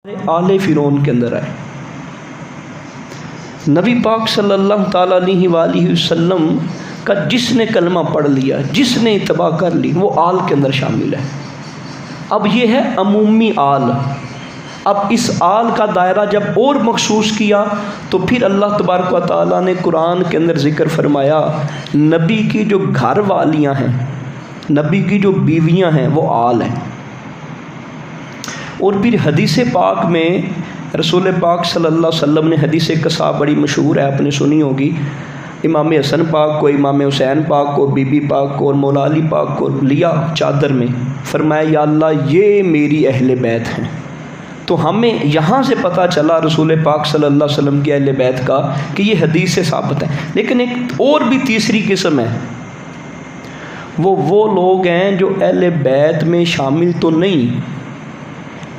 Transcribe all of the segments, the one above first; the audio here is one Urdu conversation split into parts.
آل فرعون کے اندر آئے۔ نبی پاک صلی اللہ تعالیٰ علیہ وآلہ وسلم کا جس نے کلمہ پڑھ لیا، جس نے اتباع کر لی، وہ آل کے اندر شامل ہے۔ اب یہ ہے عمومی آل۔ اب اس آل کا دائرہ جب اور مخصوص کیا تو پھر اللہ تبارک و تعالیٰ نے قرآن کے اندر ذکر فرمایا نبی کی جو گھر والیاں ہیں، نبی کی جو بیویاں ہیں، وہ آل ہیں۔ اور پھر حدیث پاک میں رسول پاک صلی اللہ علیہ وسلم نے حدیث قصہ بڑی مشہور ہے، آپ نے سنی ہوگی، امام حسن پاک کو، امام حسین پاک کو، بی بی پاک کو اور مولا علی پاک کو لیا چادر میں، فرمایا یا اللہ یہ میری اہل بیت ہیں۔ تو ہمیں یہاں سے پتہ چلا رسول پاک صلی اللہ علیہ وسلم کی اہل بیت کا کہ یہ حدیث سے ثابت ہے۔ لیکن ایک اور بھی تیسری قسم ہے، وہ لوگ ہیں جو اہل بیت میں شامل تو نہیں،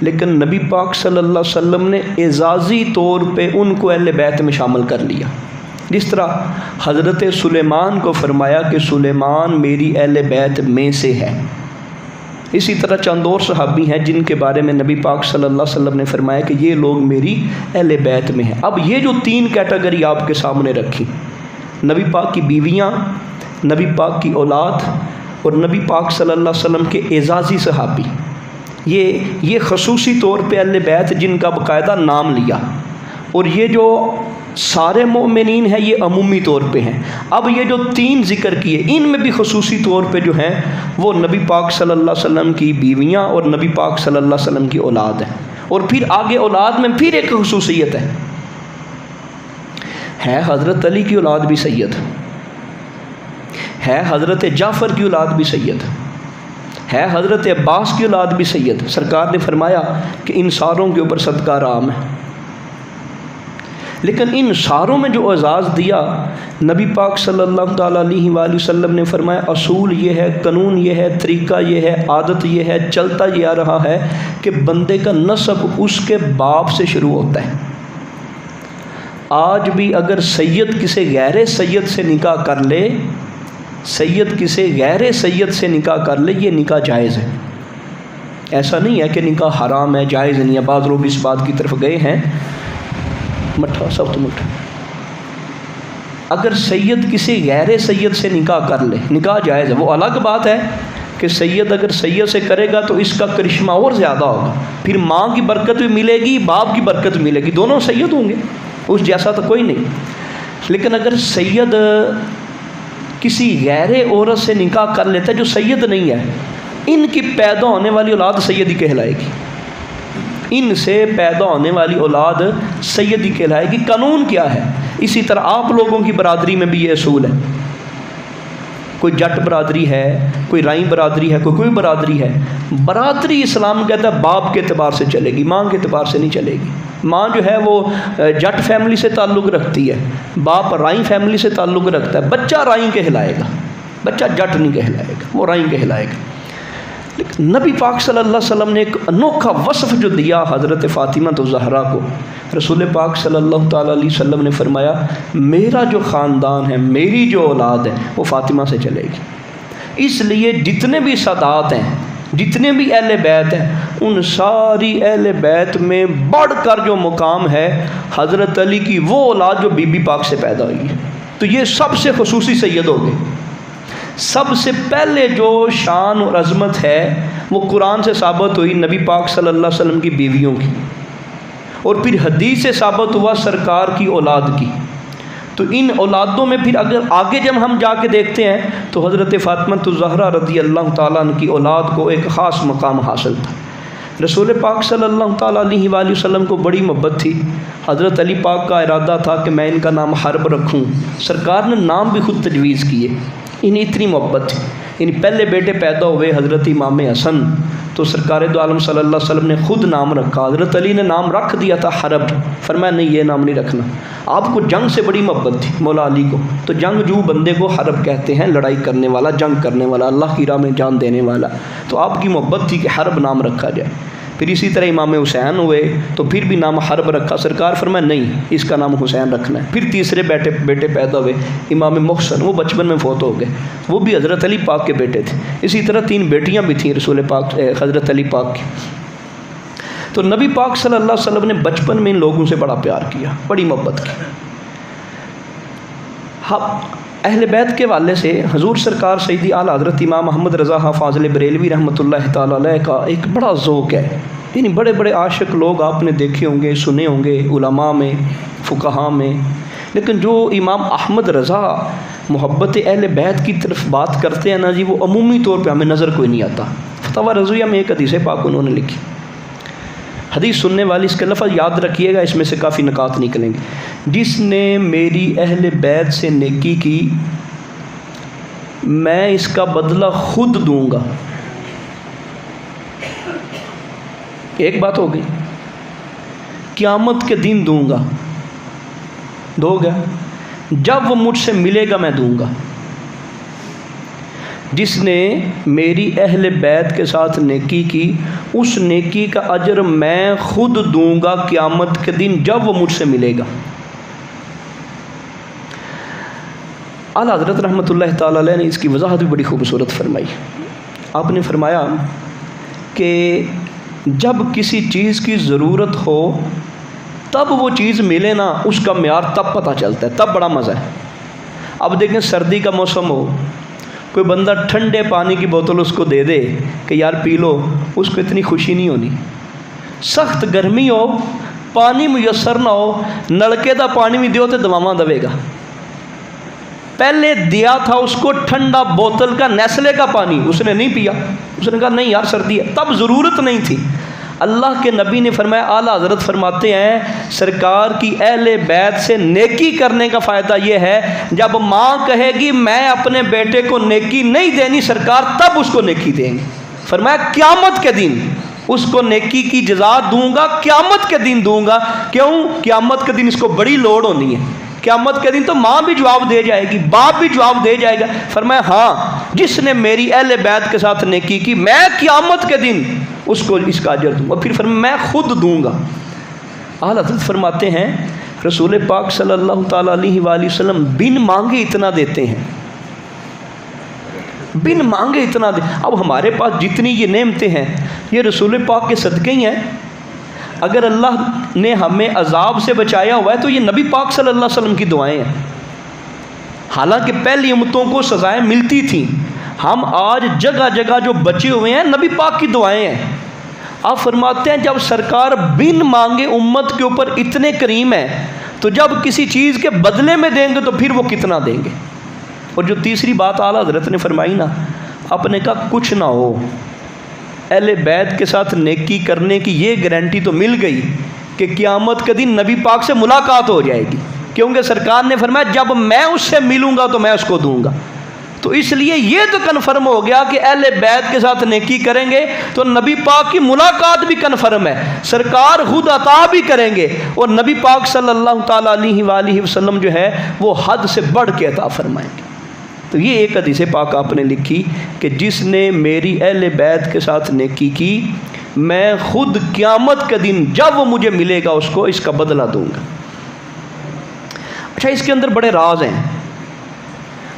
لیکن نبی پاک صلی اللہ علیہ وسلم نے اعزازی طور پہ ان کو اہل بیت میں شامل کر لیا۔ جس طرح حضرت سلیمان کو فرمایا کہ سلیمان میری اہل بیت میں سے ہے۔ اسی طرح چند اور صحابی ہیں جن کے بارے میں نبی پاک صلی اللہ علیہ وسلم نے فرمایا کہ یہ لوگ میری اہل بیت میں ہیں۔ اب یہ جو تین کیٹیگری آپ کے سامنے رکھی، نبی پاک کی بیویاں، نبی پاک کی اولاد اور نبی پاک صلی اللہ علیہ وسلم کے اعزازی صحابی، یہ خصوصی طور پہ اہل بیت جن کا باقاعدہ نام لیا، اور یہ جو سارے مومنین ہیں یہ عمومی طور پہ ہیں۔ اب یہ جو تین ذکر کیے ان میں بھی خصوصی طور پہ جو ہیں وہ نبی پاک صلی اللہ علیہ وسلم کی بیویاں اور نبی پاک صلی اللہ علیہ وسلم کی اولاد ہیں۔ اور پھر آگے اولاد میں پھر ایک خصوصیت ہے حضرت علی کی اولاد بھی سید ہے، حضرت جعفر کی اولاد بھی سید ہے، حضرت عباس کی اولاد بھی سید۔ سرکار نے فرمایا کہ ان ساروں کے اوپر صدقہ رام ہے۔ لیکن ان ساروں میں جو اعزاز دیا، نبی پاک صلی اللہ تعالیٰ علیہ وآلہ وسلم نے فرمایا اصول یہ ہے، قانون یہ ہے، طریقہ یہ ہے، عادت یہ ہے، چلتا یہ آ رہا ہے کہ بندے کا نسب اس کے باپ سے شروع ہوتا ہے۔ آج بھی اگر سید کسی غیر سید سے نکاح کر لے، سید کسی غیر سید سے نکاح کر لے، یہ نکاح جائز ہے۔ ایسا نہیں ہے کہ نکاح حرام ہے، جائز نہیں ہے۔ بعض لوگ اس بات کی طرف گئے ہیں، مٹھا سب تو مٹھا، اگر سید کسی غیر سید سے نکاح کر لے، نکاح جائز ہے۔ وہ الگ بات ہے کہ سید اگر سید سے کرے گا تو اس کا کرشمہ اور زیادہ ہوگا، پھر ماں کی برکت بھی ملے گی، باپ کی برکت بھی ملے گی، دونوں سید ہوں گے، اس جیسا تو کوئی نہیں۔ لیکن اگر سید کسی غیر عورت سے نکاح کر لیتا ہے جو سید نہیں ہے، ان کی پیدا ہونے والی اولاد سیدی کہلائے گی، ان سے پیدا ہونے والی اولاد سیدی کہلائے گی۔ قانون کیا ہے؟ اسی طرح آپ لوگوں کی برادری میں بھی یہ اصول ہے، کوئی جٹ برادری ہے، کوئی رائیں برادری ہے، کوئی برادری ہے، برادری اسلام کہتا ہے باپ کے اعتبار سے چلے گی، ماں کے اعتبار سے نہیں چلے گی۔ ماں جو ہے وہ جٹ فیملی سے تعلق رکھتی ہے، باپ رائیں فیملی سے تعلق رکھتا ہے، بچہ رائیں کہلائے گا، بچہ جٹ نہیں کہلائے گا، وہ رائیں کہلائے گا۔ لیکن نبی پاک صلی اللہ علیہ وسلم نے ایک انوکھا وصف جو دیا حضرت فاطمہ الزہرا کو، رسول پاک صلی اللہ تعالیٰ علیہ وسلم نے فرمایا میرا جو خاندان ہے، میری جو اولاد ہے وہ فاطمہ سے چلے گی۔ اس لیے جتنے بھی سادات ہیں، جتنے بھی اہل بیت ہیں، ان ساری اہل بیت میں بڑھ کر جو مقام ہے حضرت علی کی وہ اولاد جو بی بی پاک سے پیدا ہوئی ہے، تو یہ سب سے خصوصی سید ہو گئے۔ سب سے پہلے جو شان اور عظمت ہے وہ قرآن سے ثابت ہوئی نبی پاک صلی اللہ علیہ وسلم کی بیویوں کی، اور پھر حدیث سے ثابت ہوا سرکار کی اولاد کی۔ تو ان اولادوں میں پھر اگر آگے جب ہم جا کے دیکھتے ہیں تو حضرت فاطمہ الزہرا رضی اللہ تعالیٰ عنہ کی اولاد کو ایک خاص مقام حاصل تھا۔ رسول پاک صلی اللہ تعالیٰ علیہ وآلہ وسلم کو بڑی محبت تھی۔ حضرت علی پاک کا ارادہ تھا کہ میں ان کا نام حرب رکھوں، سرکار نے نام بھی خود تجویز کیے، انہیں اتنی محبت تھی۔ ان پہلے بیٹے پیدا ہوئے حضرت امام حسن، تو سرکار دو عالم صلی اللہ علیہ وسلم نے خود نام رکھا، حضرت علی نے نام رکھ دیا تھا حرب، فرمایا نہیں یہ نام نہیں رکھنا۔ آپ کو جنگ سے بڑی محبت تھی مولا علی کو، تو جنگ جو بندے کو حرب کہتے ہیں، لڑائی کرنے والا، جنگ کرنے والا، اللہ کی راہ میں جان دینے والا، تو آپ کی محبت تھی کہ حرب نام رکھا جائے۔ پھر اسی طرح امام حسین ہوئے تو پھر بھی نام حرب رکھا، سرکار فرمایا نہیں اس کا نام حسین رکھنا ہے۔ پھر تیسرے بیٹے پیدا ہوئے امام محسن، وہ بچپن میں فوت ہو گئے، وہ بھی حضرت علی پاک کے بیٹے تھے۔ اسی طرح 3 بیٹیاں بھی تھیں رسول پاک حضرت علی پاک کی۔ تو نبی پاک صلی اللہ علیہ وسلم نے بچپن میں ان لوگوں سے بڑا پیار کیا، بڑی محبت کی۔ اہل بیت کے والے سے حضور سرکار سیدی اعلیٰ حضرت امام محمد رضا فاضل بریلوی رحمۃ اللہ تعالیٰ علیہ کا ایک بڑا ذوق ہے، یعنی بڑے بڑے عاشق لوگ آپ نے دیکھے ہوں گے، سنے ہوں گے علماء میں، فقہاء میں، لیکن جو امام احمد رضا محبت اہل بیت کی طرف بات کرتے ہیں نا جی، وہ عمومی طور پہ ہمیں نظر کوئی نہیں آتا۔ فتاویٰ رضویہ میں ایک حدیث پاک انہوں نے لکھی، حدیث سننے والی اس کے لفظ یاد رکھیے گا، اس میں سے کافی نکات نکلیں گے۔ جس نے میری اہل بیت سے نیکی کی میں اس کا بدلہ خود دوں گا۔ ایک بات ہو گئی، قیامت کے دن دوں گا، دو گا، جب وہ مجھ سے ملے گا میں دوں گا۔ جس نے میری اہل بیت کے ساتھ نیکی کی اس نیکی کا اجر میں خود دوں گا قیامت کے دن جب وہ مجھ سے ملے گا۔ اعلیٰ حضرت رحمۃ اللہ تعالیٰ علیہ نے اس کی وضاحت بھی بڑی خوبصورت فرمائی۔ آپ نے فرمایا کہ جب کسی چیز کی ضرورت ہو تب وہ چیز ملے نا، اس کا معیار تب پتہ چلتا ہے، تب بڑا مزہ ہے۔ اب دیکھیں سردی کا موسم ہو، کوئی بندہ ٹھنڈے پانی کی بوتل اس کو دے دے کہ یار پی لو، اس کو اتنی خوشی نہیں ہونی۔ سخت گرمی ہو، پانی میسر نہ ہو، نلکے دا پانی بھی دیو تے دواواں دوے گا۔ پہلے دیا تھا اس کو ٹھنڈا بوتل کا نیسلے کا پانی، اس نے نہیں پیا، اس نے کہا نہیں یار سردی ہے، تب ضرورت نہیں تھی۔ اللہ کے نبی نے فرمایا، اعلیٰ حضرت فرماتے ہیں سرکار کی اہل بیت سے نیکی کرنے کا فائدہ یہ ہے جب ماں کہے گی میں اپنے بیٹے کو نیکی نہیں دینی سرکار تب اس کو نیکی دیں گے۔ فرمایا قیامت کے دن اس کو نیکی کی جزا دوں گا، قیامت کے دن دوں گا۔ کیوں؟ قیامت کے دن اس کو بڑی لوڑ ہونی ہے، قیامت کے دن تو ماں بھی جواب دے جائے گی، باپ بھی جواب دے جائے گا۔ فرمایا ہاں جس نے میری اہل بیت کے ساتھ نیکی کی میں قیامت کے دن اس کو اس کا اجر دوں گا۔ پھر فرمایا میں خود دوں گا۔ اعلیٰ حضرت فرماتے ہیں رسول پاک صلی اللہ تعالیٰ علیہ وآلہ وسلم بن مانگے اتنا دیتے ہیں، بن مانگے اتنا دے۔ اب ہمارے پاس جتنی یہ نعمتیں ہیں یہ رسول پاک کے صدقے ہی ہیں۔ اگر اللہ نے ہمیں عذاب سے بچایا ہوا ہے تو یہ نبی پاک صلی اللہ علیہ وسلم کی دعائیں ہیں۔ حالانکہ پہلی امتوں کو سزائیں ملتی تھیں، ہم آج جگہ جگہ جو بچے ہوئے ہیں نبی پاک کی دعائیں ہیں۔ آپ فرماتے ہیں جب سرکار بن مانگے امت کے اوپر اتنے کریم ہیں تو جب کسی چیز کے بدلے میں دیں گے تو پھر وہ کتنا دیں گے۔ اور جو تیسری بات اعلیٰ حضرت نے فرمائی نا، اپنے کا کچھ نہ ہو، اہل بیت کے ساتھ نیکی کرنے کی یہ گارنٹی تو مل گئی کہ قیامت کے دن نبی پاک سے ملاقات ہو جائے گی، کیونکہ سرکار نے فرمایا جب میں اس سے ملوں گا تو میں اس کو دوں گا۔ تو اس لیے یہ تو کنفرم ہو گیا کہ اہل بیت کے ساتھ نیکی کریں گے تو نبی پاک کی ملاقات بھی کنفرم ہے، سرکار خود عطا بھی کریں گے، اور نبی پاک صلی اللہ تعالیٰ علیہ وآلہ وسلم جو ہے وہ حد سے بڑھ کے عطا فرمائیں گے۔ تو یہ ایک حدیث پاک آپ نے لکھی کہ جس نے میری اہل بیت کے ساتھ نیکی کی میں خود قیامت کے دن جب وہ مجھے ملے گا اس کو اس کا بدلہ دوں گا۔ اچھا اس کے اندر بڑے راز ہیں۔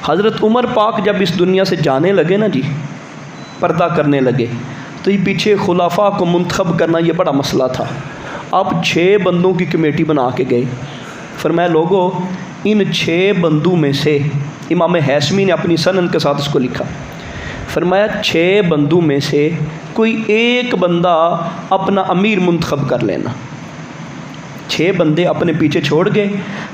حضرت عمر پاک جب اس دنیا سے جانے لگے نا جی، پردہ کرنے لگے، تو یہ پیچھے خلافہ کو منتخب کرنا یہ بڑا مسئلہ تھا۔ آپ 6 بندوں کی کمیٹی بنا کے گئے، فرمایا لوگوں ان 6 بندوں میں سے، امام حیثمی نے اپنی سند کے ساتھ اس کو لکھا، فرمایا 6 بندوں میں سے کوئی ایک بندہ اپنا امیر منتخب کر لینا۔ 6 بندے اپنے پیچھے چھوڑ گئے،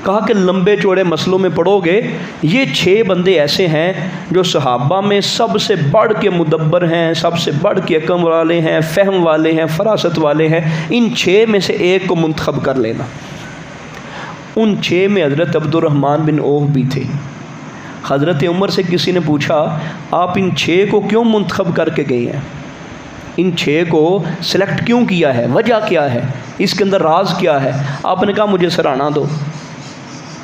کہا کہ لمبے چوڑے مسئلوں میں پڑو گے، یہ 6 بندے ایسے ہیں جو صحابہ میں سب سے بڑھ کے مدبر ہیں، سب سے بڑھ کے عقل والے ہیں، فہم والے ہیں، فراست والے ہیں، ان 6 میں سے ایک کو منتخب کر لینا۔ ان 6 میں حضرت عبد الرحمن بن عوف بھی تھے۔ حضرت عمر سے کسی نے پوچھا آپ ان 6 کو کیوں منتخب کر کے گئے ہیں، ان 6 کو سلیکٹ کیوں کیا ہے، وجہ کیا ہے، اس کے اندر راز کیا ہے؟ آپ نے کہا مجھے سراہنا دو۔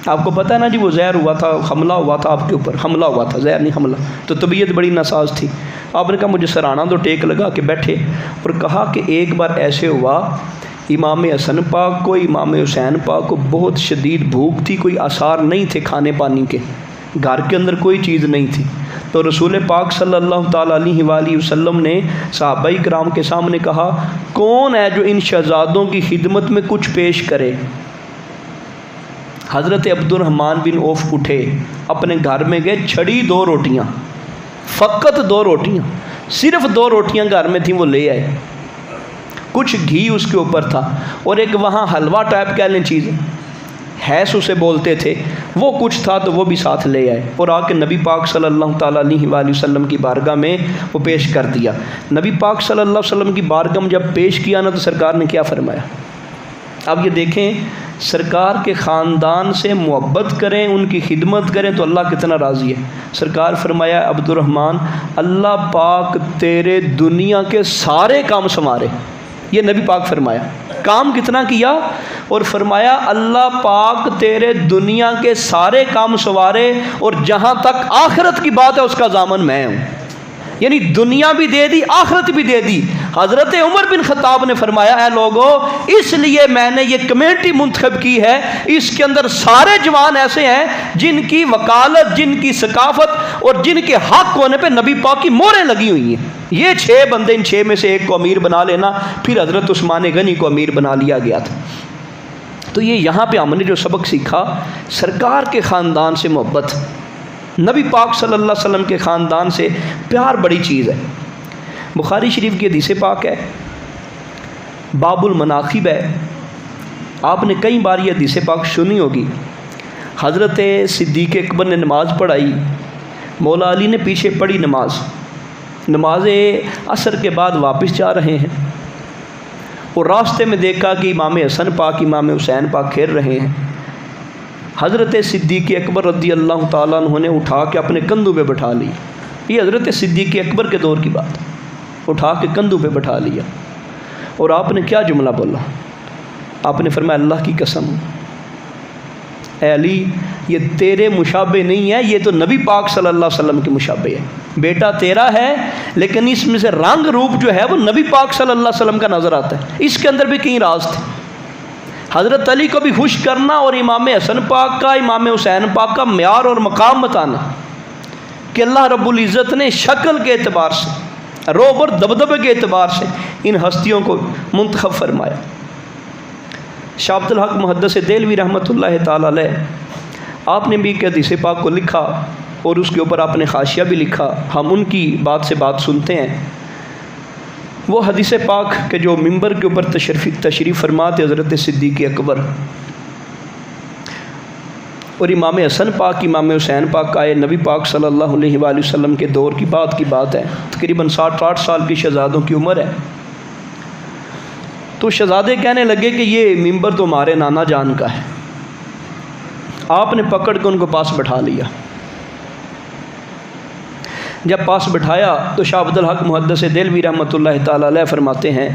آپ کو پتہ ہے نا جی وہ زہر ہوا تھا، حملہ ہوا تھا آپ کے اوپر، حملہ ہوا تھا، زہر نہیں حملہ، تو طبیعت بڑی ناساز تھی۔ آپ نے کہا مجھے سراہنا دو، ٹیک لگا کے بیٹھے، اور کہا کہ ایک بار ایسے ہوا امام حسن پاک کو، امام حسین پاک کو بہت شدید بھوک تھی، کوئی آثار نہیں تھے کھانے پانی کے، گھر کے اندر کوئی چیز نہیں تھی، تو رسول پاک صلی اللہ تعالیٰ علیہ وآلہ وسلم نے صحابہ کرام کے سامنے کہا کون ہے جو ان شہزادوں کی خدمت میں کچھ پیش کرے؟ حضرت عبد الرحمن بن عوف اٹھے، اپنے گھر میں گئے، چھڑی 2 روٹیاں، فقط 2 روٹیاں، صرف 2 روٹیاں گھر میں تھیں، وہ لے آئے، کچھ گھی اس کے اوپر تھا، اور ایک وہاں حلوہ ٹائپ کہہ لیں چیز حیث اسے بولتے تھے، وہ کچھ تھا تو وہ بھی ساتھ لے آئے، اور آ کے نبی پاک صلی اللہ تعالیٰ علیہ وآلہ وسلم کی بارگاہ میں وہ پیش کر دیا۔ نبی پاک صلی اللہ علیہ وسلم کی بارگاہ میں جب پیش کیا نا تو سرکار نے کیا فرمایا؟ اب یہ دیکھیں، سرکار کے خاندان سے محبت کریں، ان کی خدمت کریں تو اللہ کتنا راضی ہے۔ سرکار فرمایا عبد الرحمن، اللہ پاک تیرے دنیا کے سارے کام سنوارے، یہ نبی پاک فرمایا، کام کتنا کیا، اور فرمایا اللہ پاک تیرے دنیا کے سارے کام سنوارے، اور جہاں تک آخرت کی بات ہے اس کا ضامن میں ہوں، یعنی دنیا بھی دے دی، آخرت بھی دے دی۔ حضرت عمر بن خطاب نے فرمایا اے لوگوں، اس لیے میں نے یہ کمیٹی منتخب کی ہے، اس کے اندر سارے جوان ایسے ہیں جن کی وکالت، جن کی ثقافت اور جن کے حق ہونے پہ نبی پاک کی مہریں لگی ہوئی ہیں۔ یہ 6 بندے، ان 6 میں سے ایک کو امیر بنا لینا، پھر حضرت عثمان غنی کو امیر بنا لیا گیا تھا۔ تو یہ یہاں پہ ہم نے جو سبق سیکھا، سرکار کے خاندان سے محبت، نبی پاک صلی اللہ علیہ وسلم کے خاندان سے پیار بڑی چیز ہے۔ بخاری شریف کی حدیث پاک ہے، باب المناقب ہے، آپ نے کئی بار یہ حدیث پاک سنی ہوگی۔ حضرت صدیق اکبر نے نماز پڑھائی، مولا علی نے پیچھے پڑھی نماز عصر کے بعد واپس جا رہے ہیں، اور راستے میں دیکھا کہ امام حسن پاک، امام حسین پاک کھیل رہے ہیں۔ حضرت صدیق اکبر رضی اللہ تعالیٰ عنہ نے اٹھا کے اپنے کندھوں پہ بٹھا لی، یہ حضرت صدیق اکبر کے دور کی بات، اٹھا کے کندھوں پہ بٹھا لیا، اور آپ نے کیا جملہ بولا؟ آپ نے فرمایا اللہ کی قسم اے علی، یہ تیرے مشابہ نہیں ہے، یہ تو نبی پاک صلی اللہ علیہ وسلم کے مشابہ ہے، بیٹا تیرا ہے لیکن اس میں سے رنگ روپ جو ہے وہ نبی پاک صلی اللہ علیہ وسلم کا نظر آتا ہے، اس کے اندر بھی کئی راز تھے۔ حضرت علی کو بھی خوش کرنا اور امام حسن پاک کا، امام حسین پاک کا معیار اور مقام بتانا کہ اللہ رب العزت نے شکل کے اعتبار سے، روب اور دبدبے کے اعتبار سے ان ہستیوں کو منتخب فرمایا۔ شاہ عبد الحق محدث دہلوی رحمۃ اللہ تعالی علیہ، آپ نے بھی ایک حدیث پاک کو لکھا اور اس کے اوپر آپ نے حاشیہ بھی لکھا، ہم ان کی بات سے بات سنتے ہیں۔ وہ حدیث پاک کے جو ممبر کے اوپر تشریف فرماتے حضرت صدیق اکبر اور امام حسن پاک، امام حسین پاک آئے، نبی پاک صلی اللہ علیہ وآلہ وسلم کے دور کی بات ہے، تقریباً 60-60 سال کی شہزادوں کی عمر ہے۔ تو شہزادے کہنے لگے کہ یہ ممبر تو ہمارے نانا جان کا ہے۔ آپ نے پکڑ کے ان کو پاس بٹھا لیا۔ جب پاس بٹھایا تو شاہ عبد الحق محدث دہلوی رحمۃ اللہ تعالی علیہ فرماتے ہیں،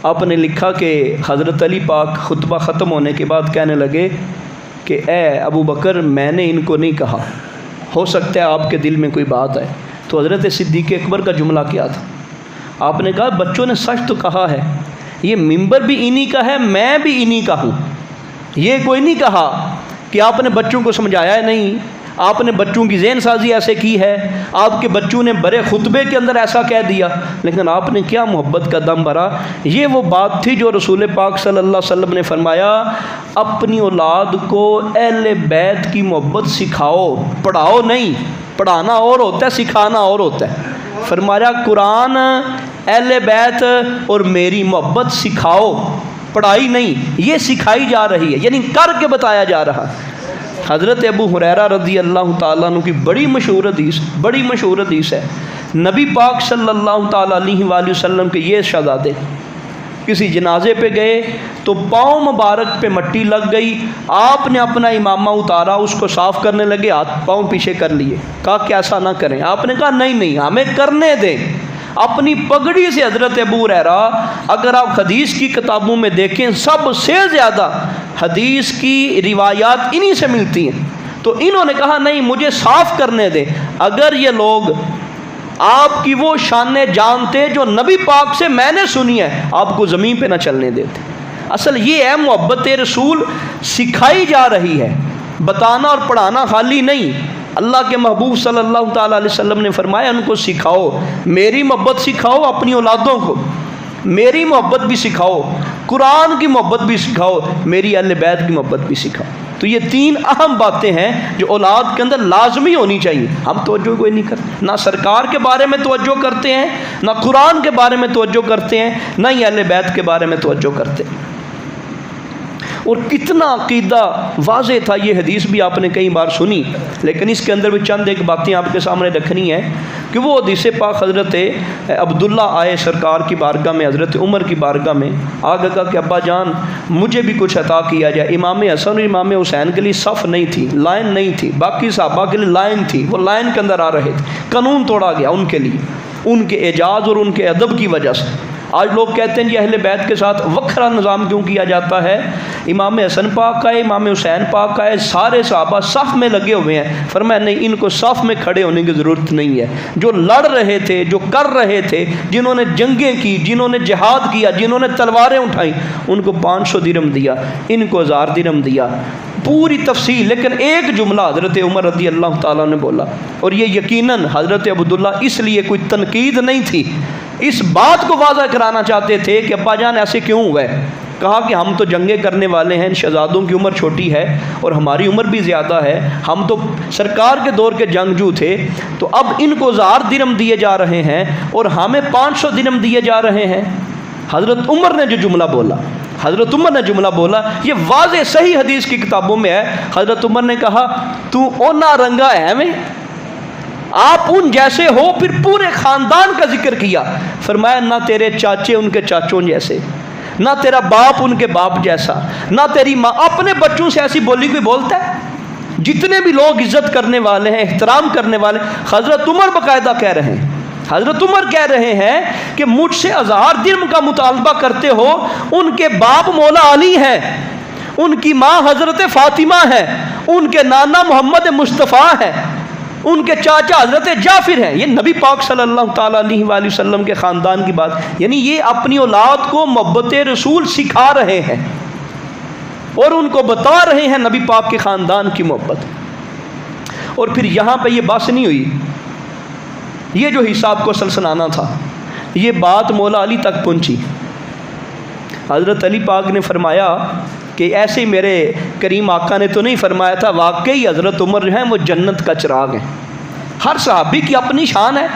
آپ نے لکھا کہ حضرت علی پاک خطبہ ختم ہونے کے بعد کہنے لگے کہ اے ابو بکر، میں نے ان کو نہیں کہا، ہو سکتا ہے آپ کے دل میں کوئی بات ہے۔ تو حضرت صدیق اکبر کا جملہ کیا تھا؟ آپ نے کہا بچوں نے سچ تو کہا ہے، یہ ممبر بھی انہی کا ہے، میں بھی انہی کا ہوں۔ یہ کوئی نہیں کہا کہ آپ نے بچوں کو سمجھایا ہے، نہیں، آپ نے بچوں کی ذہن سازی ایسے کی ہے، آپ کے بچوں نے بڑے خطبے کے اندر ایسا کہہ دیا، لیکن آپ نے کیا محبت کا دم بھرا۔ یہ وہ بات تھی جو رسول پاک صلی اللہ علیہ وسلم نے فرمایا، اپنی اولاد کو اہل بیت کی محبت سکھاؤ، پڑھاؤ نہیں، پڑھانا اور ہوتا ہے، سکھانا اور ہوتا ہے۔ فرمایا قرآن، اہل بیت اور میری محبت سکھاؤ، پڑھائی نہیں، یہ سکھائی جا رہی ہے، یعنی کر کے بتایا جا رہا۔ حضرت ابو ہریرہ رضی اللہ تعالیٰ عنہ کی بڑی مشہور حدیث ہے، نبی پاک صلی اللہ تعالیٰ علیہ وآلہ وسلم کے یہ شہزادے کسی جنازے پہ گئے تو پاؤں مبارک پہ مٹی لگ گئی، آپ نے اپنا امامہ اتارا، اس کو صاف کرنے لگے، ہاتھ پاؤں پیچھے کر لیے، کہا کہ ایسا نہ کریں۔ آپ نے کہا نہیں، ہمیں کرنے دیں۔ اپنی پگڑی سے حضرت ابو ہریرہ، اگر آپ حدیث کی کتابوں میں دیکھیں، سب سے زیادہ حدیث کی روایات انہی سے ملتی ہیں، تو انہوں نے کہا نہیں، مجھے صاف کرنے دیں۔ اگر یہ لوگ آپ کی وہ شانیں جانتے جو نبی پاک سے میں نے سنی ہے، آپ کو زمین پہ نہ چلنے دیتے۔ اصل یہ ہے محبت رسول، سکھائی جا رہی ہے، بتانا اور پڑھانا خالی نہیں، اللہ کے محبوب صلی اللہ تعالیٰ علیہ وسلم نے فرمایا ان کو سکھاؤ، میری محبت سکھاؤ اپنی اولادوں کو، میری محبت بھی سکھاؤ، قرآن کی محبت بھی سکھاؤ، میری اہل بیت کی محبت بھی سکھاؤ۔ تو یہ تین اہم باتیں ہیں جو اولاد کے اندر لازمی ہونی چاہیے۔ ہم توجہ کوئی نہیں کرتے، نہ سرکار کے بارے میں توجہ کرتے ہیں، نہ قرآن کے بارے میں توجہ کرتے ہیں، نہ ہی اہل بیت کے بارے میں توجہ کرتے ہیں۔ اور کتنا عقیدہ واضح تھا، یہ حدیث بھی آپ نے کئی بار سنی، لیکن اس کے اندر بھی چند ایک باتیں آپ کے سامنے رکھنی ہے کہ وہ حدیث پاک حضرت عبداللہ آئے سرکار کی بارگاہ میں، حضرت عمر کی بارگاہ میں، آگے کہا کہ ابا جان مجھے بھی کچھ عطا کیا جائے۔ امام حسن اور امام حسین کے لیے صف نہیں تھی، لائن نہیں تھی، باقی صحابہ کے لیے لائن تھی، وہ لائن کے اندر آ رہے تھے، قانون توڑا گیا ان کے لیے، ان کے اعجاز اور ان کے ادب کی وجہ سے۔ آج لوگ کہتے ہیں یہ اہل بیت کے ساتھ وکھرا نظام کیوں کیا جاتا ہے؟ امام حسن پاک کا ہے، امام حسین پاک کا ہے، سارے صحابہ صف میں لگے ہوئے ہیں۔ فرمایا نہیں، ان کو صف میں کھڑے ہونے کی ضرورت نہیں ہے۔ جو لڑ رہے تھے، جو کر رہے تھے، جنہوں نے جنگیں کی، جنہوں نے جہاد کیا، جنہوں نے تلواریں اٹھائیں، ان کو 500 درہم دیا، ان کو 1000 درہم دیا، پوری تفصیل۔ لیکن ایک جملہ حضرت عمر رضی اللہ تعالیٰ نے بولا، اور یہ یقیناً حضرت عبداللہ اس لیے کوئی تنقید نہیں تھی، اس بات کو واضح کرانا چاہتے تھے کہ ابا جان ایسے کیوں ہوئے؟ کہا کہ ہم تو جنگیں کرنے والے ہیں، شہزادوں کی عمر چھوٹی ہے اور ہماری عمر بھی زیادہ ہے، ہم تو سرکار کے دور کے جنگجو تھے، تو اب ان کو 1000 درہم دیے جا رہے ہیں اور ہمیں 500 درہم دیے جا رہے ہیں۔ حضرت عمر نے جو جملہ بولا، حضرت عمر نے جملہ بولا، یہ واضح صحیح حدیث کی کتابوں میں ہے۔ حضرت عمر نے کہا تو اونا رنگا ہے میں، آپ ان جیسے ہو، پھر پورے خاندان کا ذکر کیا۔ فرمایا نہ تیرے چاچے ان کے چاچوں جیسے، نہ تیرا باپ ان کے باپ جیسا، نہ تیری ماں۔ اپنے بچوں سے ایسی بولی کوئی بولتا ہے؟ جتنے بھی لوگ عزت کرنے والے ہیں، احترام کرنے والے، حضرت عمر باقاعدہ کہہ رہے ہیں، حضرت عمر کہہ رہے ہیں کہ مجھ سے 1000 درہم کا مطالبہ کرتے ہو، ان کے باپ مولا علی ہیں، ان کی ماں حضرت فاطمہ ہے، ان کے نانا محمد مصطفیٰ ہے، ان کے چاچا حضرت جعفر ہیں۔ یہ نبی پاک صلی اللہ تعالیٰ علیہ وآلہ وسلم کے خاندان کی بات، یعنی یہ اپنی اولاد کو محبت رسول سکھا رہے ہیں اور ان کو بتا رہے ہیں نبی پاک کے خاندان کی محبت۔ اور پھر یہاں پہ یہ بات نہیں ہوئی، یہ جو حساب کو سلسلانا تھا، یہ بات مولا علی تک پہنچی۔ حضرت علی پاک نے فرمایا کہ ایسے ہی میرے کریم آقا نے تو نہیں فرمایا تھا، واقعی حضرت عمر جو ہیں وہ جنت کا چراغ ہیں۔ ہر صحابی کی اپنی شان ہے۔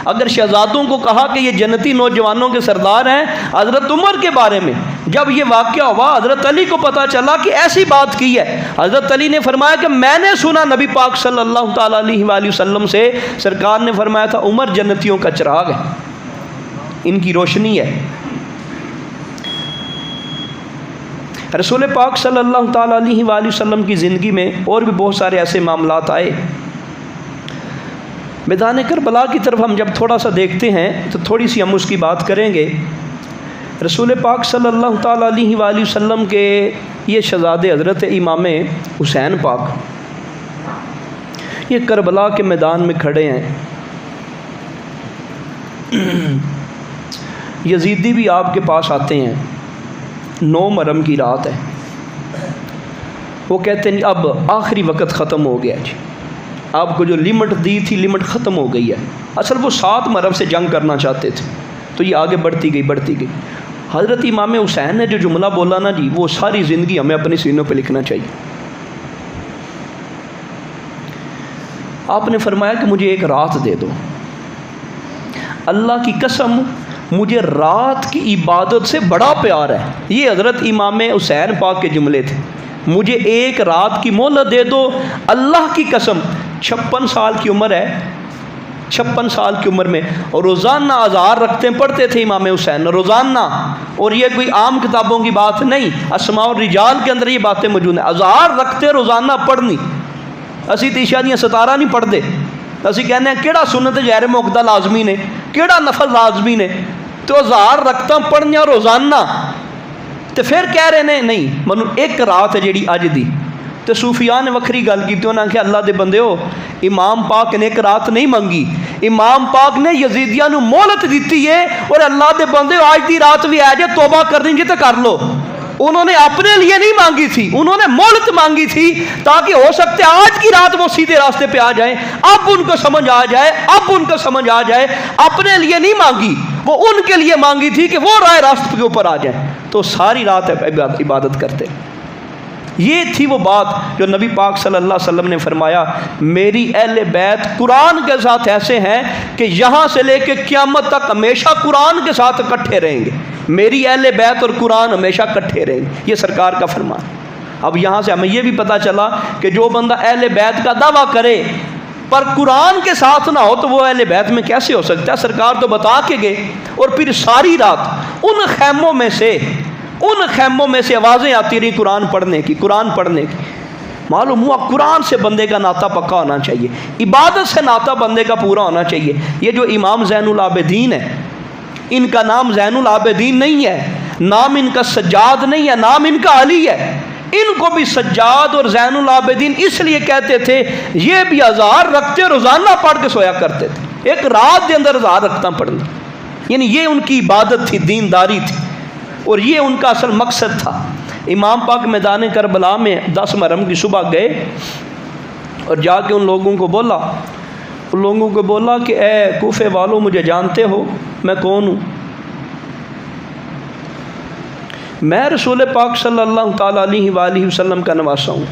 اگر شہزادوں کو کہا کہ یہ جنتی نوجوانوں کے سردار ہیں، حضرت عمر کے بارے میں جب یہ واقعہ ہوا، حضرت علی کو پتہ چلا کہ ایسی بات کی ہے، حضرت علی نے فرمایا کہ میں نے سنا نبی پاک صلی اللہ تعالیٰ علیہ وآلہ وسلم سے، سرکار نے فرمایا تھا عمر جنتیوں کا چراغ ہے، ان کی روشنی ہے۔ رسول پاک صلی اللہ تعالیٰ علیہ وآلہ وسلم کی زندگی میں اور بھی بہت سارے ایسے معاملات آئے۔ میدان کربلا کی طرف ہم جب تھوڑا سا دیکھتے ہیں تو تھوڑی سی ہم اس کی بات کریں گے۔ رسول پاک صلی اللہ تعالیٰ علیہ وآلہ وسلم کے یہ شہزادے حضرت امام حسین پاک، یہ کربلا کے میدان میں کھڑے ہیں۔ یزیدی بھی آپ کے پاس آتے ہیں، 9 محرم کی رات ہے، وہ کہتے ہیں اب آخری وقت ختم ہو گیا جی، آپ کو جو لمٹ دی تھی لمٹ ختم ہو گئی ہے۔ اصل وہ 7 محرم سے جنگ کرنا چاہتے تھے، تو یہ آگے بڑھتی گئی۔ حضرت امام حسین نے جو جملہ بولا نا جی، وہ ساری زندگی ہمیں اپنے سینوں پہ لکھنا چاہیے۔ آپ نے فرمایا کہ مجھے ایک رات دے دو، اللہ کی قسم مجھے رات کی عبادت سے بڑا پیار ہے۔ یہ حضرت امام حسین پاک کے جملے تھے، مجھے ایک رات کی مہلت دے دو، اللہ کی قسم۔ 56 سال کی عمر ہے، 56 سال کی عمر میں، اور روزانہ اذکار رکھتے پڑھتے تھے امام حسین روزانہ، اور یہ کوئی عام کتابوں کی بات نہیں، اسماء الرجال کے اندر یہ باتیں موجود ہیں۔ اذکار رکھتے روزانہ پڑھنی، اسی تیشا دیاں 17 نہیں پڑھتے، اسی کہنے ہیں کیڑا سنت غیر موقدہ لازمی نے، کیڑا نفل لازمی نے، تو اذکار رکھتا پڑھنیا روزانہ۔ تو پھر کہہ رہے نے نہیں منو ایک رات ہے جیڑی اج دی، تو صوفیاء نے وکری گل کی، انہوں نے کہا اللہ دے بندے ہو، امام پاک نے ایک رات نہیں منگی، امام پاک نے یزیدیاں نو مہلت دیتی ہے، اور اللہ دے بندے آج دی رات بھی آ جائے توبہ کرنی جی تو کر لو۔ انہوں نے اپنے لیے نہیں مانگی تھی، انہوں نے مہلت مانگی تھی تاکہ ہو سکتے آج کی رات وہ سیدھے راستے پہ آ جائیں، اب ان کو سمجھ آ جائے، اب ان کو سمجھ آ جائے۔ اپنے لیے نہیں مانگی، وہ ان کے لیے مانگی تھی کہ وہ راہ راست کے اوپر آ جائیں، تو ساری رات عبادت کرتے۔ یہ تھی وہ بات جو نبی پاک صلی اللہ علیہ وسلم نے فرمایا، میری اہل بیت قرآن کے ساتھ ایسے ہیں کہ یہاں سے لے کے قیامت تک ہمیشہ قرآن کے ساتھ اکٹھے رہیں گے، میری اہل بیت اور قرآن ہمیشہ اکٹھے رہیں گے، یہ سرکار کا فرمان۔ اب یہاں سے ہمیں یہ بھی پتہ چلا کہ جو بندہ اہل بیت کا دعویٰ کرے پر قرآن کے ساتھ نہ ہو تو وہ اہل بیت میں کیسے ہو سکتا ہے؟ سرکار تو بتا کے گئے، اور پھر ساری رات ان خیموں میں سے آوازیں آتی رہی قرآن پڑھنے کی، قرآن پڑھنے کی۔ معلوم ہوا قرآن سے بندے کا ناطہ پکا ہونا چاہیے، عبادت سے ناطہ بندے کا پورا ہونا چاہیے۔ یہ جو امام زین العابدین ہے، ان کا نام زین العابدین نہیں ہے، نام ان کا سجاد نہیں ہے، نام ان کا علی ہے۔ ان کو بھی سجاد اور زین العابدین اس لیے کہتے تھے، یہ بھی ہزار رکھتے روزانہ پڑھ کے سویا کرتے تھے، ایک رات کے اندر ہزار رکھتا پڑھنا، یعنی یہ ان کی عبادت تھی، دینداری تھی، اور یہ ان کا اصل مقصد تھا۔ امام پاک میدان کربلا میں 10 محرم کی صبح گئے اور جا کے ان لوگوں کو بولا کہ اے کوفے والوں، مجھے جانتے ہو میں کون ہوں؟ میں رسول پاک صلی اللہ تعالیٰ علیہ وآلہ وسلم کا نواسہ ہوں،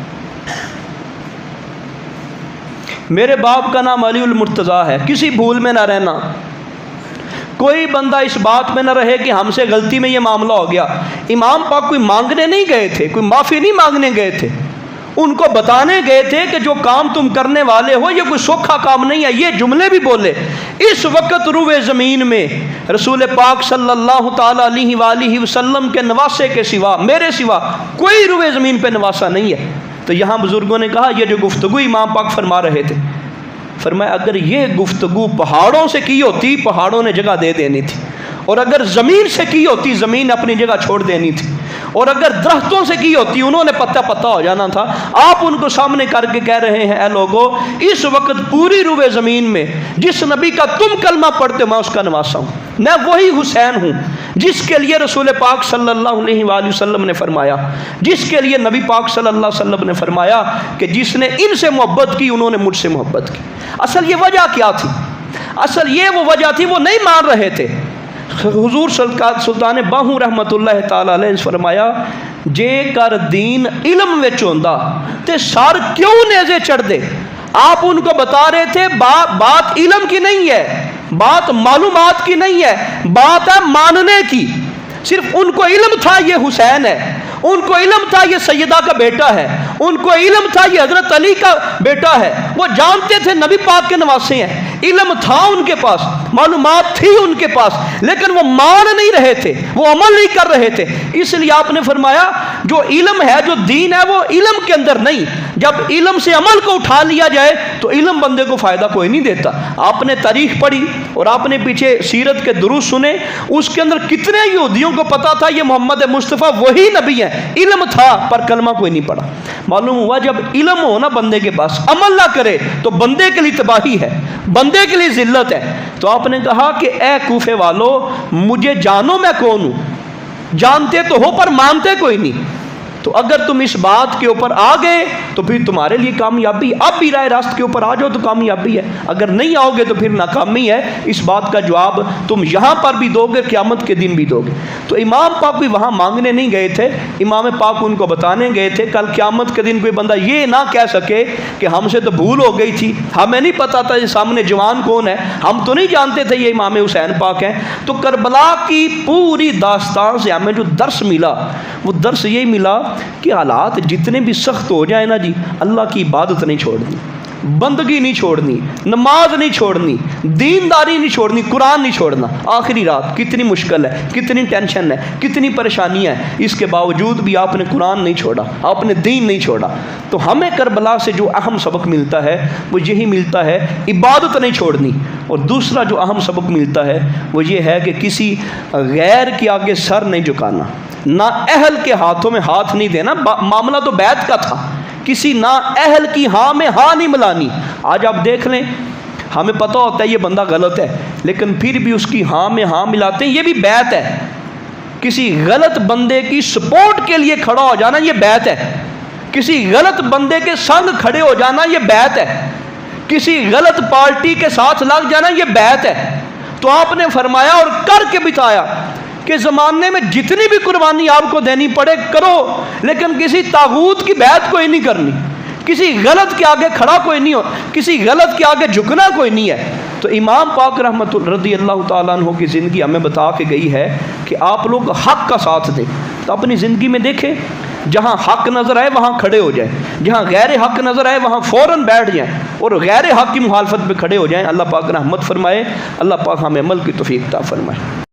میرے باپ کا نام علی المرتضیٰ ہے، کسی بھول میں نہ رہنا، کوئی بندہ اس بات میں نہ رہے کہ ہم سے غلطی میں یہ معاملہ ہو گیا۔ امام پاک کوئی مانگنے نہیں گئے تھے، کوئی معافی نہیں مانگنے گئے تھے، ان کو بتانے گئے تھے کہ جو کام تم کرنے والے ہو یہ کوئی سوکھا کام نہیں ہے۔ یہ جملے بھی بولے۔ اس وقت روئے زمین میں رسول پاک صلی اللہ تعالیٰ علیہ وآلہ وسلم کے نواسے کے سوا، میرے سوا کوئی روئے زمین پہ نواسا نہیں ہے۔ تو یہاں بزرگوں نے کہا یہ جو گفتگو امام پاک فرما رہے تھے، فرمایا اگر یہ گفتگو پہاڑوں سے کی ہوتی پہاڑوں نے جگہ دے دینی تھی، اور اگر زمین سے کی ہوتی زمین اپنی جگہ چھوڑ دینی تھی، اور اگر درختوں سے کی ہوتی انہوں نے پتہ ہو جانا تھا۔ آپ ان کو سامنے کر کے کہہ رہے ہیں، اے لوگو، اس وقت پوری روئے زمین میں جس نبی کا تم کلمہ پڑھتے میں اس کا نواسا ہوں، میں وہی حسین ہوں جس کے لیے رسول پاک صلی اللہ علیہ وآلہ وسلم نے فرمایا، جس کے لیے نبی پاک صلی اللہ علیہ وسلم نے فرمایا کہ جس نے ان سے محبت کی انہوں نے مجھ سے محبت کی۔ اصل یہ وجہ کیا تھی؟ اصل یہ وہ وجہ تھی، وہ نہیں مان رہے تھے۔ حضور سلطان باہو رحمت اللہ تعالی علیہ نے فرمایا، جے کر دین علم وچ ہوندا تے سر کیوں نیزے چڑھ دے۔ آپ ان کو بتا رہے تھے بات علم کی نہیں ہے، بات معلومات کی نہیں ہے، بات ہے ماننے کی۔ صرف ان کو علم تھا یہ حسین ہے، ان کو علم تھا یہ سیدہ کا بیٹا ہے، ان کو علم تھا یہ حضرت علی کا بیٹا ہے، وہ جانتے تھے نبی پاک کے نواسے ہیں، علم تھا ان کے پاس، معلومات تھی ان کے پاس، لیکن وہ مان نہیں رہے تھے، وہ عمل نہیں کر رہے تھے۔ اس لیے آپ نے فرمایا جو علم ہے، جو دین ہے، وہ علم کے اندر نہیں، جب علم سے عمل کو اٹھا لیا جائے تو علم بندے کو فائدہ کوئی نہیں دیتا۔ آپ نے تاریخ پڑھی اور آپ نے پیچھے سیرت کے دروس سنے، اس کے اندر کتنے یہودیوں کو پتا تھا یہ محمد مصطفیٰ وہی نبی ہے، علم تھا پر کلمہ کوئی نہیں پڑھا۔ معلوم ہوا جب علم ہو نا بندے کے پاس، عمل نہ کرے تو بندے کے لیے تباہی ہے، بندے کے لیے ذلت ہے۔ تو آپ نے کہا کہ اے کوفے والو، مجھے جانو میں کون ہوں، جانتے تو ہو پر مانتے کوئی نہیں۔ تو اگر تم اس بات کے اوپر آ گئے تو پھر تمہارے لیے کامیابی، اب بھی راہ راست کے اوپر آ جاؤ تو کامیابی ہے، اگر نہیں آؤ گے تو پھر ناکامی ہے۔ اس بات کا جواب تم یہاں پر بھی دو گے، قیامت کے دن بھی دو گے۔ تو امام پاک بھی وہاں مانگنے نہیں گئے تھے، امام پاک ان کو بتانے گئے تھے کل قیامت کے دن کوئی بندہ یہ نہ کہہ سکے کہ ہم سے تو بھول ہو گئی تھی، ہمیں نہیں پتا تھا یہ سامنے جوان کون ہے، ہم تو نہیں جانتے تھے یہ امام حسین پاک ہیں۔ تو کربلا کی پوری داستان سے ہمیں جو درس ملا وہ درس یہی ملا کہ حالات جتنے بھی سخت ہو جائیں نا جی، اللہ کی عبادت نہیں چھوڑنی، بندگی نہیں چھوڑنی، نماز نہیں چھوڑنی، دینداری نہیں چھوڑنی، قرآن نہیں چھوڑنا۔ آخری رات کتنی مشکل ہے، کتنی ٹینشن ہے، کتنی پریشانیاں ہیں، اس کے باوجود بھی آپ نے قرآن نہیں چھوڑا، آپ نے دین نہیں چھوڑا۔ تو ہمیں کربلا سے جو اہم سبق ملتا ہے وہ یہی ملتا ہے، عبادت نہیں چھوڑنی۔ اور دوسرا جو اہم سبق ملتا ہے وہ یہ ہے کہ کسی غیر کے آگے سر نہیں جھکانا، نہ اہل کے ہاتھوں میں ہاتھ نہیں دینا۔ معاملہ تو بیعت کا تھا، کسی نہ اہل کی ہاں میں ہاں نہیں ملانی۔ آج آپ دیکھ لیں، ہمیں پتہ ہوتا ہے یہ بندہ غلط ہے لیکن پھر بھی اس کی ہاں میں ہاں ملاتے ہیں، یہ بھی بیعت ہے۔ کسی غلط بندے کی سپورٹ کے لیے کھڑا ہو جانا یہ بیعت ہے، کسی غلط بندے کے سنگ کھڑے ہو جانا یہ بیعت ہے، کسی غلط پارٹی کے ساتھ لگ جانا یہ بیعت ہے۔ تو آپ نے فرمایا اور کر کے بتایا کہ زمانے میں جتنی بھی قربانی آپ کو دینی پڑے کرو، لیکن کسی طاغوت کی بیعت کوئی نہیں کرنی، کسی غلط کے آگے کھڑا کوئی نہیں ہو، کسی غلط کے آگے جھکنا کوئی نہیں ہے۔ تو امام پاک رحمت رضی اللہ تعالیٰ عنہ کی زندگی ہمیں بتا کے گئی ہے کہ آپ لوگ حق کا ساتھ دیں۔ تو اپنی زندگی میں دیکھیں، جہاں حق نظر آئے وہاں کھڑے ہو جائیں، جہاں غیر حق نظر آئے وہاں فوراً بیٹھ جائیں اور غیر حق کی مخالفت پہ کھڑے ہو جائیں۔ اللہ پاک رحمت فرمائے، اللہ پاک ہمیں عمل کی توفیق عطا فرمائے۔